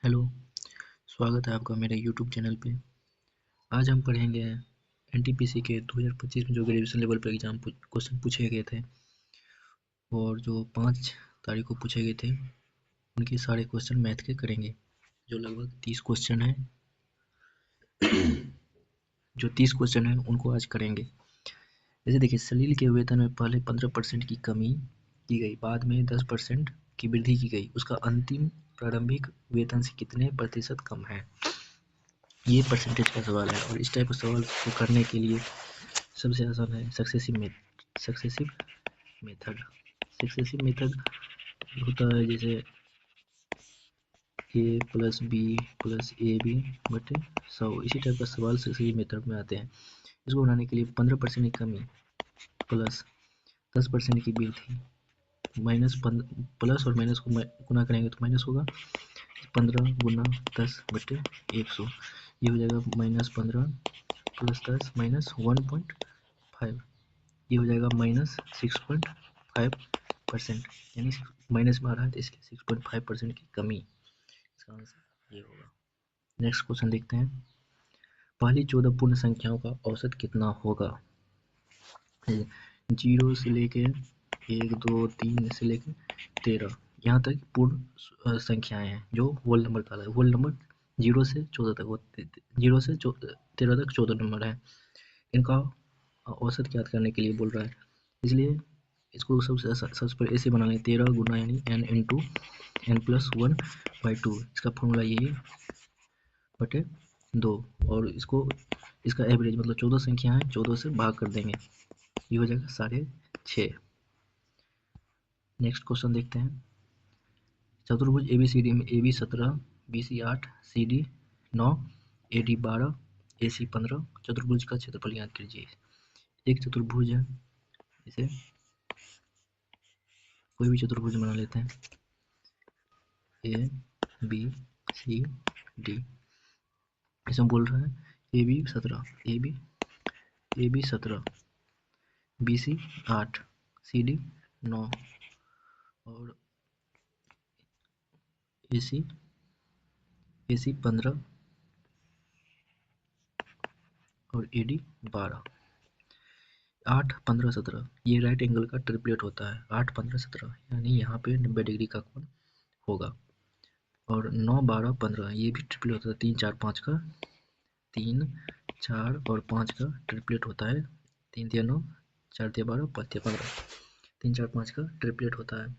Hello, स्वागत है आपका मेरे यूट्यूब चैनल पे। आज हम पढ़ेंगे एनटीपीसी के 2025 में जो ग्रेजुएशन लेवल पर एग्ज़ाम क्वेश्चन पूछे गए थे और जो 5 तारीख को पूछे गए थे उनके सारे क्वेश्चन मैथ के करेंगे। जो लगभग 30 क्वेश्चन हैं जो 30 क्वेश्चन हैं उनको आज करेंगे। जैसे देखिए, सलील के वेतन में पहले 15% की कमी की गई, बाद में 10% की वृद्धि की गई। उसका अंतिम प्रारंभिक वेतन से कितने प्रतिशत कम है? ये परसेंटेज का सवाल है और इस टाइप के सवाल को करने के लिए सबसे आसान है सक्सेसिव मेथड। सक्सेसिव मेथड होता है जैसे a plus B plus A B बटे 100। इसी टाइप का सवाल सक्सेसिव मेथड में आते हैं। इसको बनाने के लिए 15% की कमी प्लस 10% की वृद्धि माइनस प्लस और माइनस को गुना करेंगे तो माइनस होगा। 15 गुना 10 बटे 100, ये हो जाएगा -15 प्लस 10 माइनस 1.5, ये हो जाएगा -6.5%, यानी माइनस में आ रहा है तो इसके 6.5% की कमी, इसका आंसर ये होगा। नेक्स्ट क्वेश्चन देखते हैं। पहली 14 पूर्ण संख्याओं का औसत कितना होगा? 0 से लेके 1 2 3 से लेके 13 यहाँ तक पूर्ण संख्याएं हैं जो होल नंबर डाला है। होल नंबर 0 से 14 तक, 0 से 13 तक 14 नंबर है। इनका औसत ज्ञात करने के लिए बोल रहा है, इसलिए इसको सबसे पहले ऐसे बना लें। 13 गुना यानी n इंटू n प्लस 1/2, इसका फॉर्मूला यही बटे 2, और इसका एवरेज मतलब 14 संख्या है, 14 से भाग कर देंगे, ये हो जाएगा 6.5। नेक्स्ट क्वेश्चन देखते हैं। चतुर्भुज ABCD में AB 17, BC 8, CD 9, AD 12, AC 15 चतुर्भुज का क्षेत्रफल ज्ञात कीजिए। एक चतुर्भुज है, इसे कोई भी चतुर्भुज बना लेते हैं, ABCD। इसमें बोल रहा है AB 17, AB 17, BC 8, CD 9 और AC 15 और AD 12। 8 15 17 ये राइट एंगल का ट्रिपलेट होता है। 8 15 17 यानी यहाँ पे 90 डिग्री का कोण होगा। और 9 12 15 ये भी ट्रिपलेट होता है। 3 4 5 का, 3 4 और 5 का ट्रिपलेट होता है। 3 3 9, 4 3 12, 5 3 15, 3 4 5 का ट्रिपलेट होता है।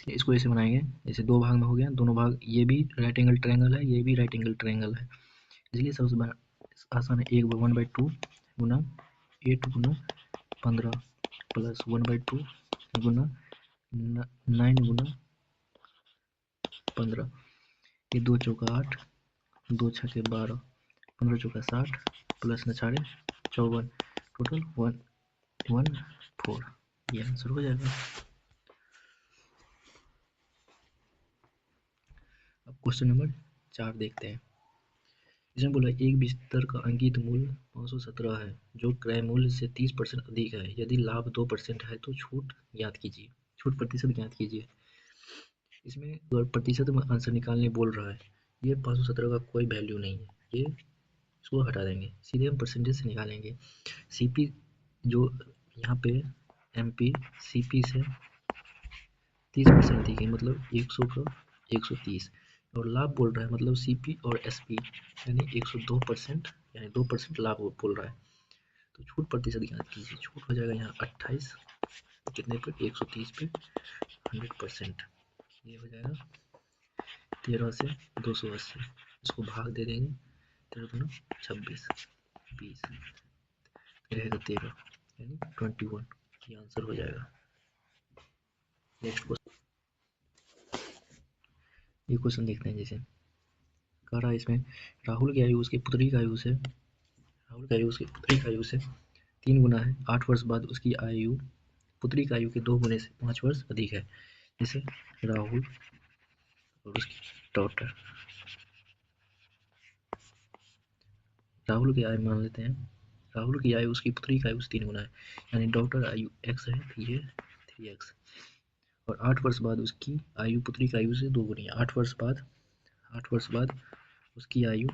इसको ऐसे बनाएंगे, जैसे दो भाग में हो गया, दोनों भाग, ये भी राइट एंगल ट्रायंगल है, ये भी राइट एंगल ट्रायंगल है, इसलिए सबसे आसान है 1/2 गुना 8 गुना 15 प्लस 1/2 गुना 9 गुना 15। ये 2 चौका 8, 2 छक्के 12, 15 चौका 60 प्लस 4 54, टोटल 114, ये आंसर हो जाएगा। अब क्वेश्चन नंबर 4 देखते हैं। इसमें बोला एक बिस्तर का अंकित मूल्य 517 है जो क्रय मूल्य से 30% अधिक है। यदि लाभ 2% है तो छूट ज्ञात कीजिए, छूट प्रतिशत ज्ञात कीजिए। इसमें अगर प्रतिशत में आंसर निकालने बोल रहा है, ये 517 का कोई वैल्यू नहीं है, ये इसको हटा देंगे, सीधे हम परसेंटेज से निकालेंगे। सीपी जो यहाँ पे एमपी सीपी से 30% अधिक है, मतलब 100 का 130, और लाभ बोल रहा है मतलब सीपी और एसपी यानी 102%, यानी 2% लाभ बोल रहा है। तो छूट प्रतिशत ज्ञात कीजिए। छूट हो जाएगा यहाँ 28, कितने पे 130 पे 100%, ये हो जाएगा 13 से 280, इसको भाग दे देंगे, 13 दूना 26, 20 रहेगा 13 यानी 21, ये आंसर हो जाएगा। नेक्स्ट क्वेश्चन, ये क्वेश्चन देखते हैं। जैसे कह रहा है इसमें राहुल की आयु उसकी पुत्री की आयु से 3 गुना है। 8 वर्ष बाद उसकी आयु पुत्री की आयु के 2 गुने से 5 वर्ष अधिक है। जैसे राहुल और उसकी डॉटर, राहुल की आयु मान लेते हैं, राहुल की आयु उसकी पुत्री की आयु से 3 गुना है, यानी डॉटर आयु x है तो ये 3x। और 8 वर्ष बाद उसकी आयु पुत्री की आयु से 2 गुनी है। 8 वर्ष बाद उसकी आयु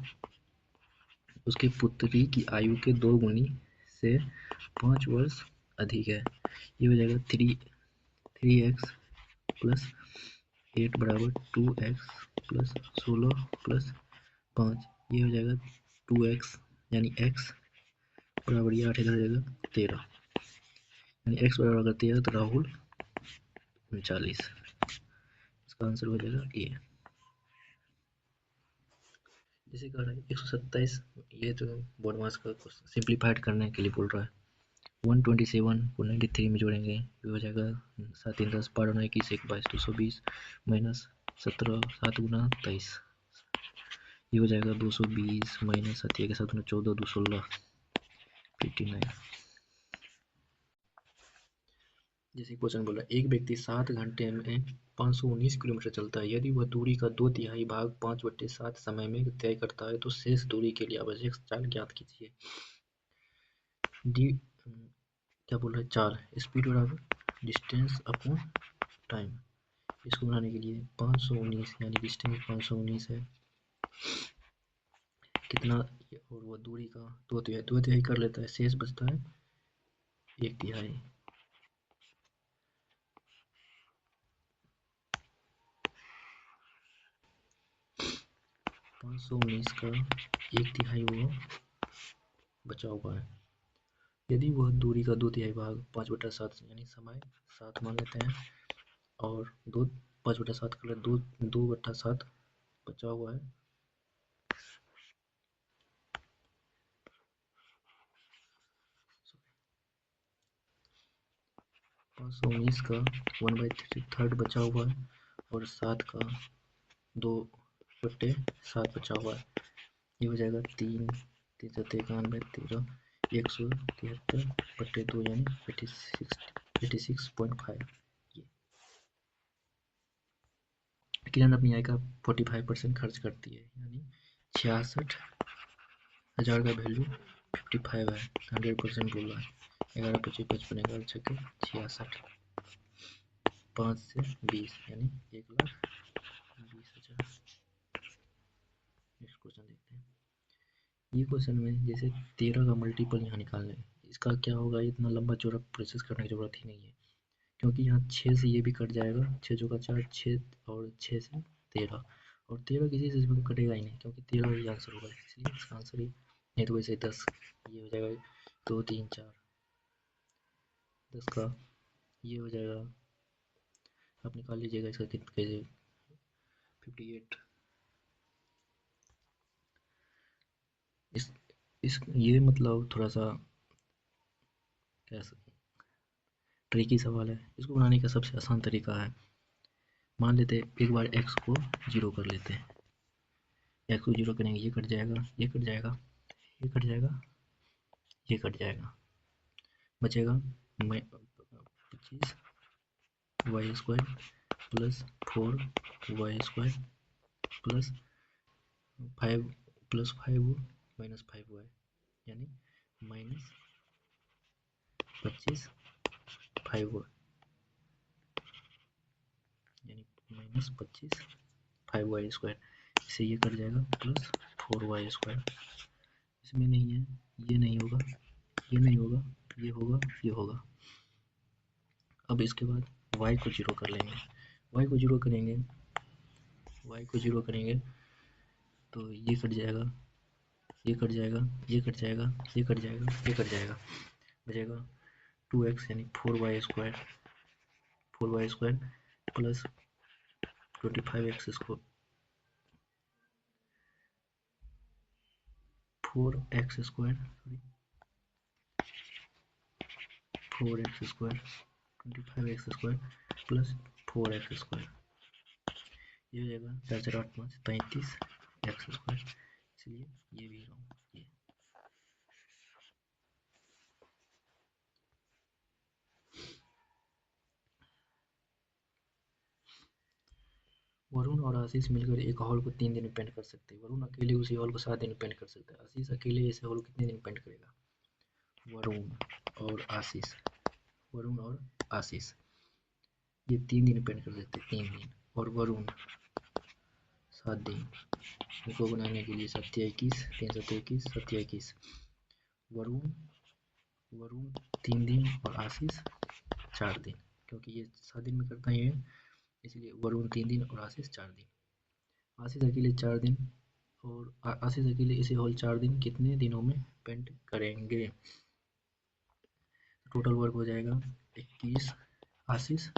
उसके पुत्री की आयु के 2 गुनी से 5 वर्ष अधिक है। ये हो जाएगा 3x प्लस 8 बराबर 2x प्लस 16 प्लस 5। ये हो जाएगा 2x यानी x बराबर ये 8 इधर हो जाएगा 13, यानी x बराबर अगर 13 तो राहुल 39। इसका आंसर हो जाएगा ए। जैसे कह रहा है 127, ये तो बोर्ड मास का सिंप्लीफाइड करने के लिए बोल रहा है। 127 को 93 में जोड़ेंगे, ये हो जाएगा 7 3 10 12 9 21 1 22 220 माइनस 17 7 गुना 23, ये हो जाएगा 220 माइनस 7 के साथ 14 2 16 59। जैसे क्वेश्चन बोला एक व्यक्ति 7 घंटे में 519 किलोमीटर चलता है। यदि वह दूरी का 2/3 भाग 5/7 समय में तय करता है तो शेष दूरी के लिए आवश्यक चाल ज्ञात कीजिए। डी क्या बोल रहा है, चाल स्पीड बराबर डिस्टेंस अपॉन टाइम। इसको बनाने के लिए 519 यानी डिस्टेंस 519 है, कितना और वो दूरी का 2/3 कर लेता है, शेष बचता है 1/3। 519 का 1/3 वो बचा हुआ है। यदि वह दूरी का 2/3 भाग 5/7 यानी समय 7 मान लेते हैं और 5/7 कर 2/7 बचा हुआ है। 519 का 1/3 बचा हुआ है और 7 का 2/7 बचा हुआ है। ये हो जाएगा 3 3 91 13 173/2 यानी 86.5। किरण अपनी आय का 45% खर्च करती है, यानी 66,000 का वैल्यू 55 है। 100% बोल रहा है। 11 25 55 11 छक्के 66, 5 से 20 यानी 1,20,000। नेक्स्ट क्वेश्चन देखते हैं। ये क्वेश्चन में जैसे 13 का मल्टीपल यहाँ निकालना है, इसका क्या होगा, इतना लंबा चौड़ा प्रोसेस करने की जरूरत ही नहीं है, क्योंकि यहाँ 6 से ये भी कट जाएगा, 6 चौका 4 6 और 6 से 13 और 13 किसी से इसमें कटेगा ही नहीं, क्योंकि 13 ही आंसर होगा, इसलिए इसका आंसर ही नहीं तो वैसे 10। ये हो जाएगा 2 3 4 10 का ये हो जाएगा, आप निकाल लीजिएगा इसका कितना कैसे 58। इस ये मतलब थोड़ा सा कैसे ट्रिकी सवाल है। इसको बनाने का सबसे आसान तरीका है, मान लेते हैं एक बार x को 0 कर लेते हैं। x को 0 करेंगे, ये कट जाएगा, ये कट जाएगा, ये कट जाएगा, ये कट जाएगा, बचेगा 25 Y square plus 4 Y square plus 5 plus 5 minus 5 Y, यानी माइनस 25 5 वाई, यानी माइनस 25 5 वाई स्क्वायर। इससे ये कट जाएगा प्लस 4 वाई स्क्वायर। इसमें नहीं है, ये नहीं होगा, ये नहीं होगा, ये होगा, ये होगा। अब इसके बाद y को 0 कर लेंगे, y को 0 करेंगे, y को 0 करेंगे तो ये कट जाएगा, ये कट जाएगा, ये कट जाएगा, ये कट जाएगा, ये कट जाएगा, बचेगा 2x यानी 4y square, 4y square plus 25x square 4x square 4x square 25x square plus 4x square. ये हो जाएगा 4 4 8 5 35 एक्स स्क्वायर, इसलिए ये भी रहा ये। वरुण और आशीष मिलकर एक हॉल को 3 दिन में पेंट कर सकते हैं। वरुण अकेले उसी हॉल को 7 दिन में पेंट कर सकता है। आशीष अकेले इसे हॉल को कितने दिन में पेंट करेगा? वरुण और आशीष, वरुण और आशीष ये 3 दिन पेंट कर देते हैं, 3 दिन। और वरुण 7 दिन। इनको बनाने के लिए 7 या 21, 3 7 21, 7 या 21। वरुण वरुण 3 दिन और आशीष 4 दिन, क्योंकि ये 7 दिन में करता ही है, इसलिए वरुण 3 दिन और आशीष 4 दिन। आशीष अकेले 4 दिन और आशीष अकेले इसे होल 4 दिन कितने दिनों में पेंट करेंगे? टोटल वर्क हो जाएगा 21, आशीष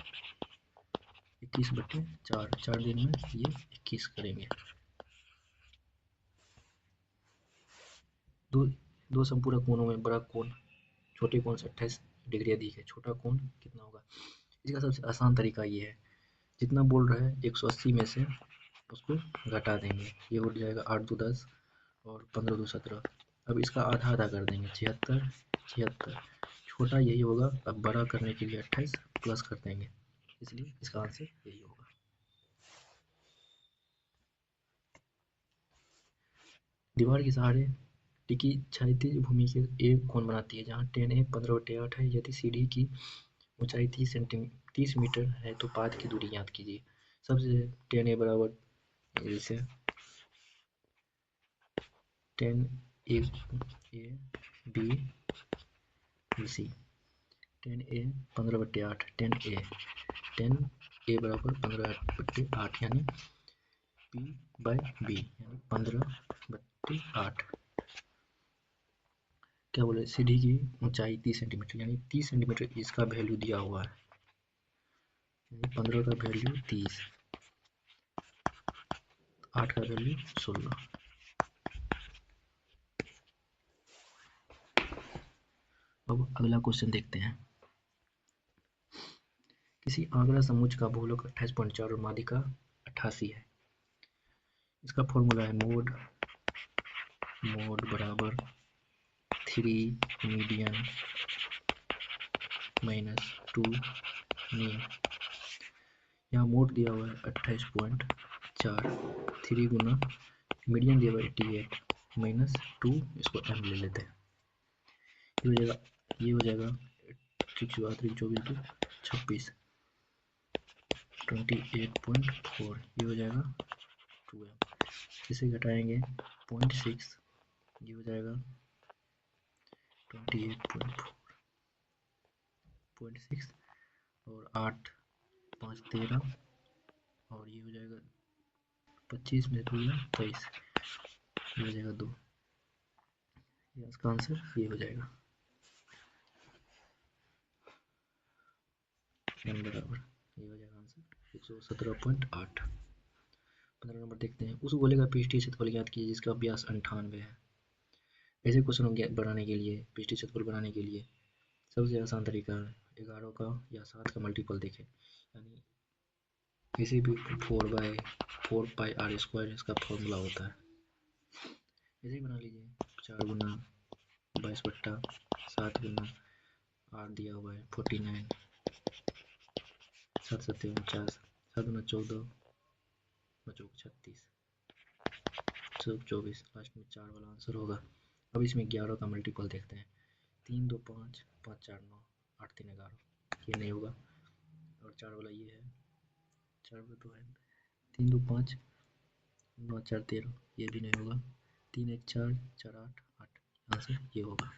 21/4, 4 दिन में ये 21 करेंगे। दो संपूरक कोणों में बड़ा कोण छोटे कोण से 28 डिग्री अधिक है, छोटा कोण कितना होगा? इसका सबसे आसान तरीका ये है, जितना बोल रहा है 180 में से उसको घटा देंगे, ये उठ जाएगा 8 2 10 और 15 2 17। अब इसका आधा आधा कर देंगे, 76 76, छोटा यही होगा। अब बड़ा करने के लिए 28 प्लस कर देंगे, इसलिए इसका आंसर यही होगा। दीवार के सहारे टिकी क्षैतिज भूमि के एक कोण बनाती है, जहाँ tan A 15/8 है। यदि सीढ़ी की ऊंचाई 30 मीटर है तो पाद की दूरी ज्ञात कीजिए। सबसे tan A बराबर जैसे tan A B C, tan A 15/8, tan A बराबर 15/8 यानी P/B यानी 15/8। क्या बोले? सीढ़ी की ऊंचाई 30 सेंटीमीटर यानी 30 सेंटीमीटर इसका वैल्यू दिया हुआ है, 15 का वैल्यू 30, 8 का वैल्यू 16। अब अगला क्वेश्चन देखते हैं। किसी आंकड़ा समुच्च का भूलोक 28.4 और माध्यिका 88 है। इसका फॉर्मूला है मोड बराबर 3 मीडियन माइनस 2 मीन। यहाँ मोड दिया हुआ है 28.4, 3 गुना मीडियन दिया हुआ है 88 माइनस 2, इसको m ले लेते हैं, ये हो जाएगा 26 28.4, ये हो जाएगा 2m। इसे घटाएंगे 0.6, ये हो जाएगा 28.4 और 8 5 13 और ये हो जाएगा 25 में 2 23, ये हो जाएगा 2। इसका आंसर ये हो जाएगा n बराबर, ये हो जाएगा आंसर 117.8। 15 नंबर देखते हैं। उस गोले का पृष्ठीय क्षेत्रफल ज्ञात कीजिए जिसका व्यास 98 है। ऐसे क्वेश्चन बनाने के लिए, पृष्ठीय क्षेत्रफल बनाने के लिए सबसे आसान तरीका है 11 का या 7 का मल्टीपल देखें, यानी किसी भी 4/4πr² इसका फॉर्मूला होता है। ऐसे ही बना लीजिए, 4 गुना 22/7 गुना 8 दिया हुआ है 49, 7 7 49, 7 गुना 14 36, 24, लास्ट में 4 वाला आंसर होगा। अब इसमें 11 का मल्टीपल देखते हैं, 3 2 5 5 4 9 8 3 11, ये नहीं होगा। और 4 वाला ये है, 4 वाला तो है, 3 2 5 9 4 13, ये भी नहीं होगा। 3 1 4 4 8 8, आंसर ये होगा।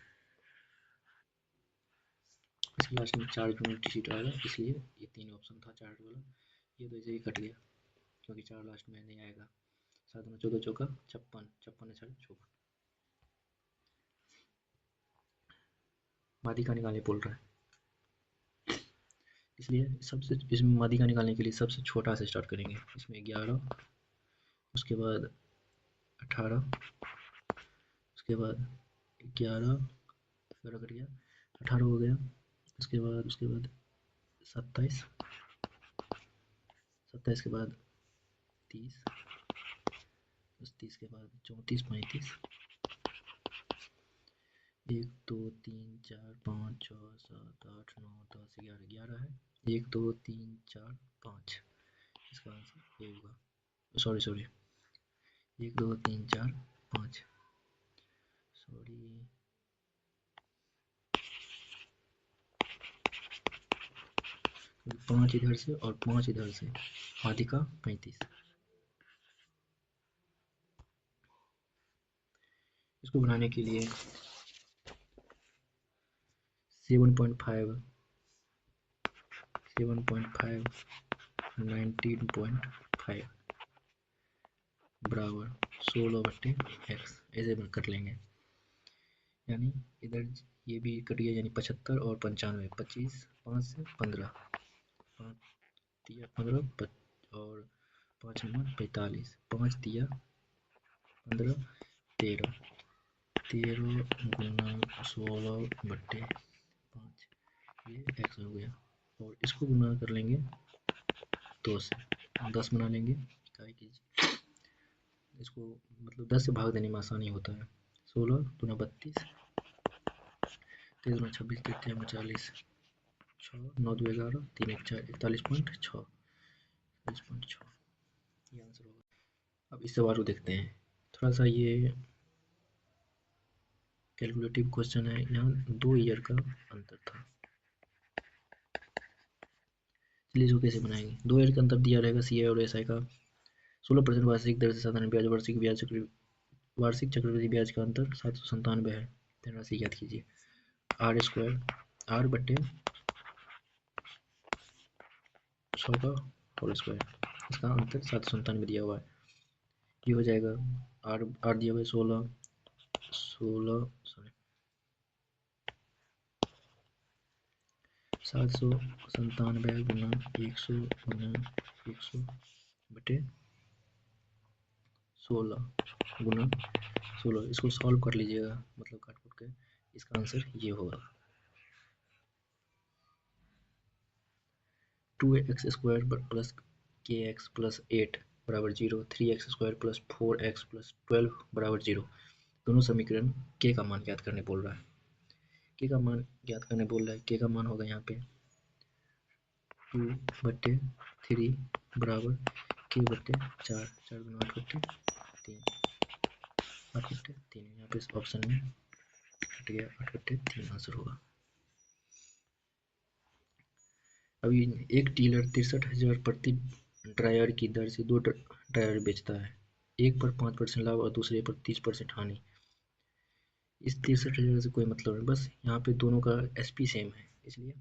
इसके लास्ट में 4 यूनिट सीट आएगा, इसलिए ये 3 ऑप्शन था 4 वाला, ये तो ऐसे ही कट गया क्योंकि 4 लास्ट में नहीं आएगा। 7 में 14 चौका 56, 56 4 54। माध्यिका निकालने बोल रहा है, इसलिए सबसे इसमें माध्यिका निकालने के लिए सबसे छोटा से स्टार्ट करेंगे। इसमें 11, उसके बाद 18, उसके बाद 11 कट गया, 18 हो गया, उसके बाद 27, 27 के बाद 30, 30 के बाद 34 35, 1 2 3 4 5 6 7 8 9 10 11, 11 है, 1 2 3 4 5, इसका आंसर ये होगा। सॉरी 1 2 3 4 5, सॉरी 5 इधर से और 5 इधर से, आधी का 35। इसको बनाने के लिए 7.5 19.5 बराबर 16/x ऐसे कर लेंगे। यानी इधर ये भी कट गया, यानी 75 और 95, 25, 5 से 15, 5 दिया 15 और 5 नंबर 45, 5 दिया 15, 13 गुना 16/5, ये x हो गया। और इसको गुना कर लेंगे 2 से, 10 बना लेंगे इकाई कीजिए। इसको मतलब 10 से भाग देने में आसानी होता है। 16 दूना 32, 3 दूना 26, 3 40, 6 9 2 11, 3 1 4, 41.6, ये आंसर होगा। अब इस सवाल को देखते हैं। थोड़ा सा ये कैलकुलेटिव क्वेश्चन है, यहाँ 2 ईयर का अंतर था। चलिए इसको कैसे बनाएंगे। 2 ईयर का अंतर दिया रहेगा सी आई और एस आई का 16% वार्षिक दर से साधारण ब्याज, वार्षिक चक्रवृद्धि ब्याज का अंतर 797 है। धनराशि याद कीजिए आर स्क्वायर, आर बटे 100 का होल स्क्वायर, इसका अंतर 797 दिया हुआ है। ये हो जाएगा आर दिया हुआ है 16 797 गुना 100 गुना 100 बटे 16 गुना 16, इसको सॉल्व कर लीजिएगा, मतलब काट कुट के इसका आंसर ये होगा 2x² प्लस kx प्लस 8 बराबर 0, 3x² प्लस 4x प्लस 12 बराबर 0। दोनों समीकरण k का मान ज्ञात करने बोल रहा है। k का मान ज्ञात करने बोल रहा है। k का मान होगा यहाँ पे 2/3 बराबर k बटे 4, 4 गुना 8/3, 8/3, यहाँ पे इस ऑप्शन में हट गया, 8/3 आंसर होगा। अभी एक डीलर 63,000 प्रति ड्रायर की दर से 2 ड्रायर बेचता है। एक पर 5% लाभ और दूसरे पर 30% हानि। इस 63,000 से कोई मतलब नहीं, बस यहाँ पे दोनों का SP सेम है, इसलिए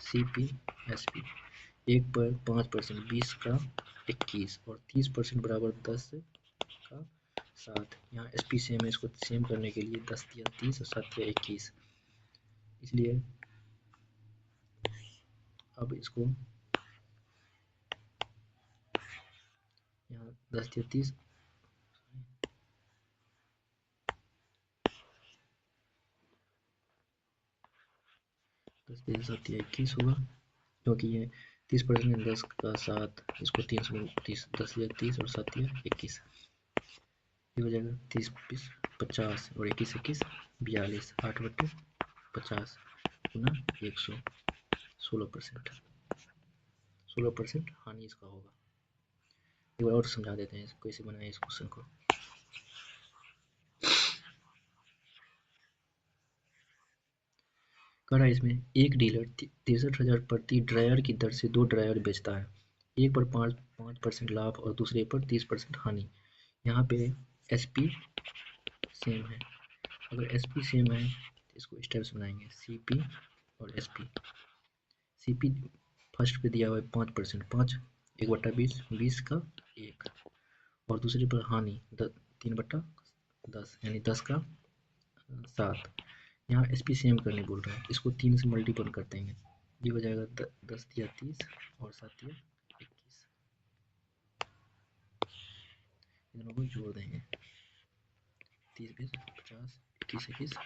CP SP। एक पर 5% 20 का 21 और 30% बराबर 10 का 7। यहाँ SP सेम है, इसको सेम करने के लिए 10 दिया 30 और 7 दिया 21, इसलिए अब इसको यहाँ 10 दिया 30, 10 दिया 7 दिया 21 होगा, क्योंकि ये 30% 10 का 7, इसको 3 से 30, 10 दिया 30 और 7 दिया 21, ये हो जाएगा 30 20 50 और 21 21 42, 8/50 गुना 100, 16%, 16% हानि इसका होगा। एक बार और समझा देते हैं कैसे बनाए इस क्वेश्चन को। कह रहा है इसमें एक डीलर 63,000 प्रति ड्रायर की दर से 2 ड्रायर बेचता है। एक पर 5% लाभ और दूसरे पर 30% हानि। यहाँ पे SP सेम है। अगर SP सेम है तो इसको स्टेप्स बनाएंगे CP और SP। CP फर्स्ट पे दिया हुआ है 5%, 5 1/20, 20 का 1, और दूसरे पर हानि 3/10 यानी 10 का 7। यहाँ SP सेम करने बोल रहा है, इसको 3 से मल्टीपल कर देंगे, ये हो जाएगा 10 दिया 30 और 7 दिया 21, इन दोनों को जोड़ देंगे 30 20 50 21 21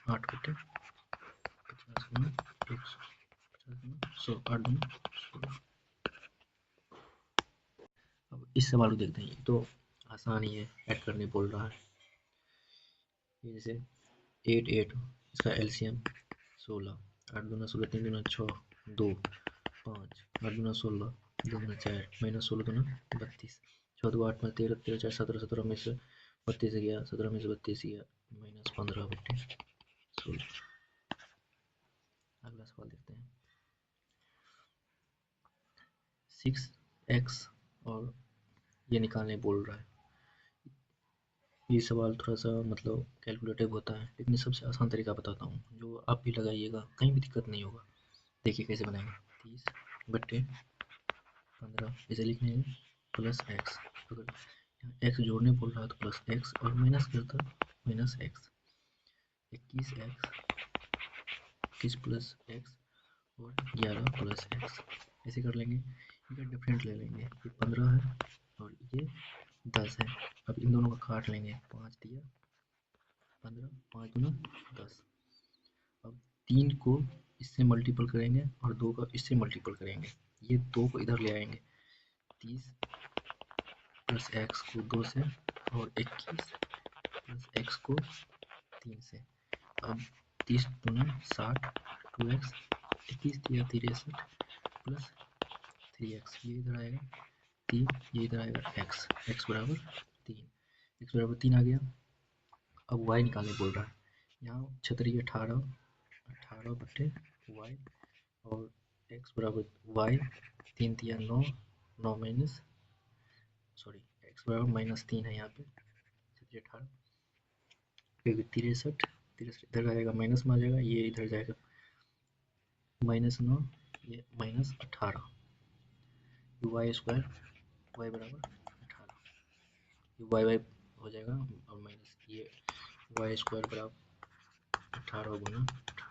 42, 8/50 गुना 100, 50 गुना 100, 8 गुना 16। अब इस सवाल को देखते हैं, तो आसान ही है, ऐड करने बोल रहा है। ये जैसे 8 8, इसका LCM 16, 8 दूना 16, 3 दूना 6, 2 5, 8 दूना 16, 2 दूना 4, -16 दूना 32, 6 2 8 13 13 4 17, 17 में से 32 गया, 17 में से 32 गया, -15/16। अगला सवाल देखते हैं। 6x और ये निकालने बोल रहा है। ये सवाल थोड़ा सा मतलब कैलकुलेटिव होता है, लेकिन सबसे आसान तरीका बताता हूँ जो आप भी लगाइएगा, कहीं भी दिक्कत नहीं होगा। देखिए कैसे बनाएंगे। 30/15 इसे लिखेंगे प्लस एक्स। अगर एक्स जोड़ने बोल रहा है तो प्लस एक्स और माइनस करता माइनस एक्स। 21 प्लस एक्स और 11 प्लस एक्स ऐसे कर लेंगे। इनका डिफरेंट ले लेंगे, ये 15 है और ये 10 है। अब इन दोनों का काट लेंगे। 5 दिया 15, 5 दूना 10। अब 3 को इससे मल्टीपल करेंगे और 2 का इससे मल्टीपल करेंगे। ये 2 को इधर ले आएंगे। 30 प्लस एक्स को 2 से और 21 प्लस एक्स को 3 से। अब 30 दूना 60, 2x, 21 दिया 63 प्लस 3x, ये इधर आएगा 3, ये इधर आएगा x, x बराबर 3, x बराबर 3 आ गया। अब y निकालने बोल रहा है। यहाँ छतरी 18 बटे y और x बराबर y, 3 दिया 9, 9 माइनस सॉरी x बराबर -3 है यहाँ पे। छतरी 18 फिर 63 इधर आएगा, माइनस में आ जाएगा, ये इधर जाएगा -9, ये -18, वाई स्क्वायर y बराबर 18, ये y हो जाएगा और माइनस ये वाई स्क्वायर बराबर 18 गुना 18,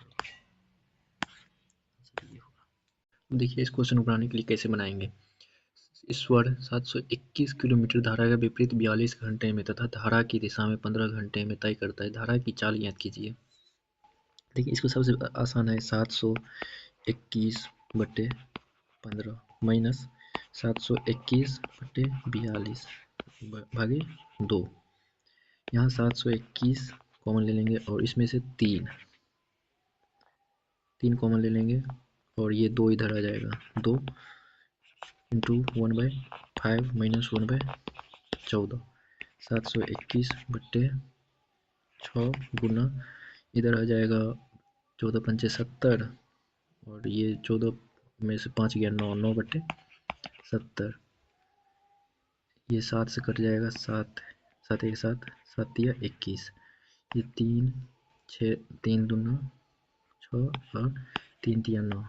ये होगा। देखिए इस क्वेश्चन को बनाने के लिए कैसे बनाएंगे। ईश्वर 721 किलोमीटर धारा का विपरीत 42 घंटे में तथा धारा की दिशा में 15 घंटे में तय करता है। धारा की चाल ज्ञात कीजिए। देखिए इसको सबसे आसान है, 721/15 माइनस 721/42 भागे 2। यहाँ 721 कॉमन ले लेंगे और इसमें से 3 कॉमन ले लेंगे और ये 2 इधर आ जाएगा। 2 इंटू 1/5 माइनस 1/14, 721/6 गुना इधर आ जाएगा 14 पंचे 70 और ये 14 में से 5 गया 9, 9/70, ये 7 से कट जाएगा 7, 7 एक 7, 7 दिया 21, ये 3 6 3 दूना 6 और 3 दिया 9,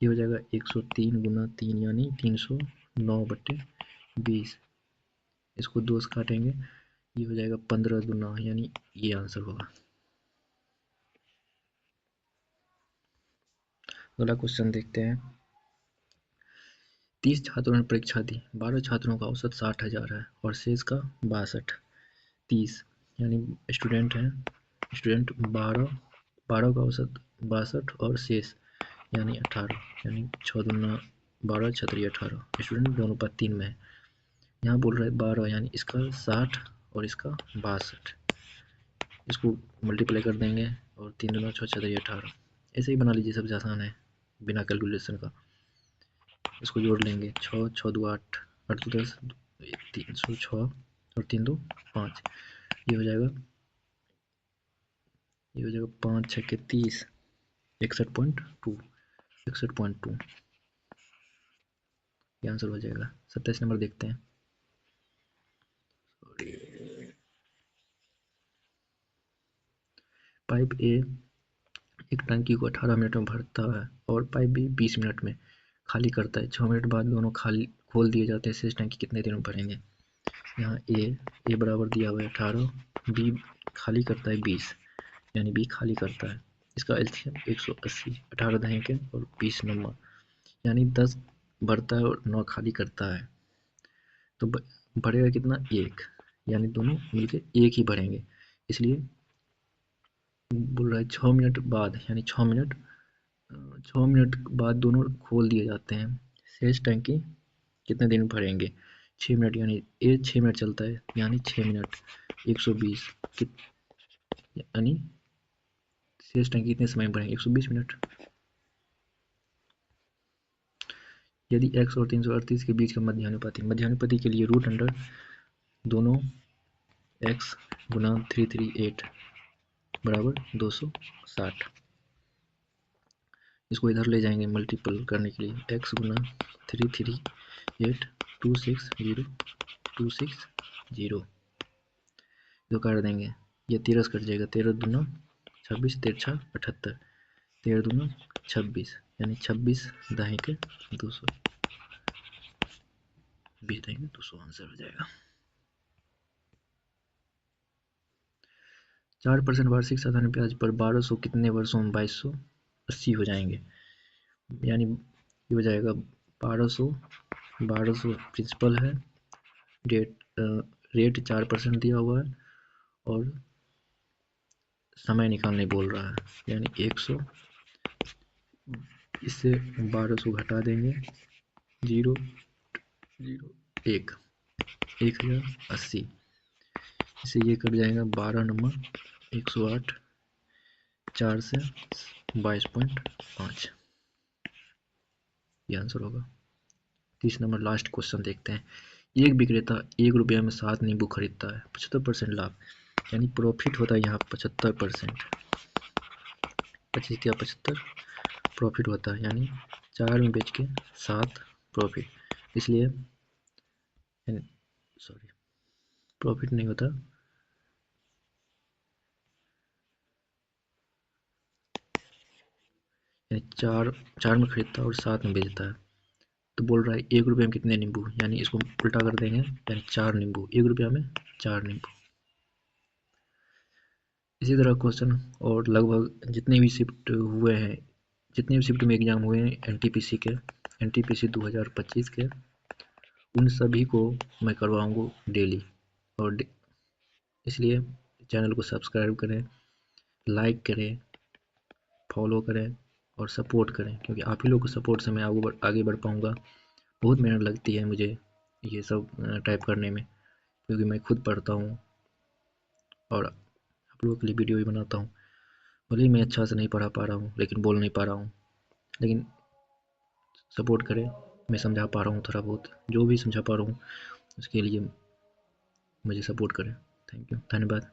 ये हो जाएगा 103 गुना 3 यानी 309/20। इसको 2 से काटेंगे, ये हो जाएगा 15 दूना यानी ये आंसर होगा। अगला क्वेश्चन देखते हैं। 30 छात्रों ने परीक्षा दी, 12 छात्रों का औसत 60,000 है और शेष का 62। 30 यानी स्टूडेंट हैं, स्टूडेंट 12 का औसत 62 और शेष यानी 18, यानी 6 दूना 12 छतरी 18, स्टूडेंट दोनों पर 3 में है। यहाँ बोल रहे हैं 12 यानी इसका 60 और इसका 62, इसको मल्टीप्लाई कर देंगे और 3 दूना 6 छतरी 18, ऐसे ही बना लीजिए, सबसे आसान है बिना कैलकुलेशन का। इसको जोड़ लेंगे 6 6 2 8, 8 2 10, 306 और 3 2 5, ये हो जाएगा 5 6 30, 61.2, 61.2 ये आंसर हो जाएगा। 27 नंबर देखते हैं। पाइप ए एक टंकी को 18 मिनट में भरता है और पाइप बी 20 मिनट में खाली करता है। 6 मिनट बाद दोनों खाली खोल दिए जाते हैं। शेष टंकी कितने देर में भरेंगे। यहाँ ए बराबर दिया हुआ है 18, बी खाली करता है 20, यानी बी खाली करता है। इसका एलसीएम 180, 18 दहेंगे और 20 नंबर, यानी 10 भरता है और 9 खाली करता है। तो भरेगा कितना, 1, यानी दोनों मिलके 1 ही भरेंगे। इसलिए बोल रहा है 6 मिनट बाद, यानी 6 मिनट बाद दोनों खोल दिए जाते हैं। शेष टंकी कितने दिन भरेंगे, 6 मिनट, यानी ये 6 मिनट चलता है, यानी 6 मिनट 120, यानी शेष टंकी कितने समय में भरेंगे, 120 मिनट। यदि x और 338 के बीच का मध्यानुपाती के लिए रूट अंडर दोनों x गुना 338 बराबर 260, इसको इधर ले जाएंगे मल्टीपल करने के लिए, x गुना 338260260 जो कर देंगे, ये 13 कट जाएगा, 13 दूना 26, 13 78, 13 दूना 26, यानी 26 दाएं के 200, 20 दाएं के 200 आंसर हो जाएगा। 4% वार्षिक साधारण ब्याज पर 1200 कितने वर्षों में 2280 हो जाएंगे, यानी ये हो जाएगा 1200 प्रिंसिपल है, रेट 4% दिया हुआ है और समय निकालने बोल रहा है, यानी 100, इससे 1200 घटा देंगे, 0 0 1 1080, इससे ये कट जाएगा 12 नंबर 108, 4 से 22.5, ये आंसर होगा। 30 नंबर लास्ट क्वेश्चन देखते हैं। एक विक्रेता 1 रुपया में 7 नींबू खरीदता है, 75% लाभ, यानी प्रॉफिट होता है यहाँ 75%, 25 या 75 प्रॉफिट होता है, यानी 4 में बेच के 7 प्रॉफिट, इसलिए सॉरी प्रॉफिट नहीं होता, यानी 4 में खरीदता है और 7 में बेचता है, तो बोल रहा है 1 रुपये में कितने नींबू, यानी इसको उल्टा कर देंगे, यानी 4 नींबू, 1 रुपया में 4 नींबू। इसी तरह क्वेश्चन और लगभग जितने भी शिफ्ट हुए हैं, जितने भी शिफ्ट में एग्जाम हुए हैं एनटीपीसी के, एनटीपीसी 2025 के, उन सभी को मैं करवाऊंगा डेली, और इसलिए चैनल को सब्सक्राइब करें, लाइक करें, फॉलो करें और सपोर्ट करें, क्योंकि आप ही लोग के सपोर्ट से मैं आगे बढ़ पाऊँगा। बहुत मेहनत लगती है मुझे ये सब टाइप करने में, क्योंकि मैं खुद पढ़ता हूँ और आप लोगों के लिए वीडियो भी बनाता हूँ। भले ही मैं अच्छा से नहीं पढ़ा पा रहा हूँ, लेकिन बोल नहीं पा रहा हूँ, लेकिन सपोर्ट करें, मैं समझा पा रहा हूँ थोड़ा बहुत, जो भी समझा पा रहा हूँ उसके लिए मुझे सपोर्ट करें। थैंक यू, धन्यवाद।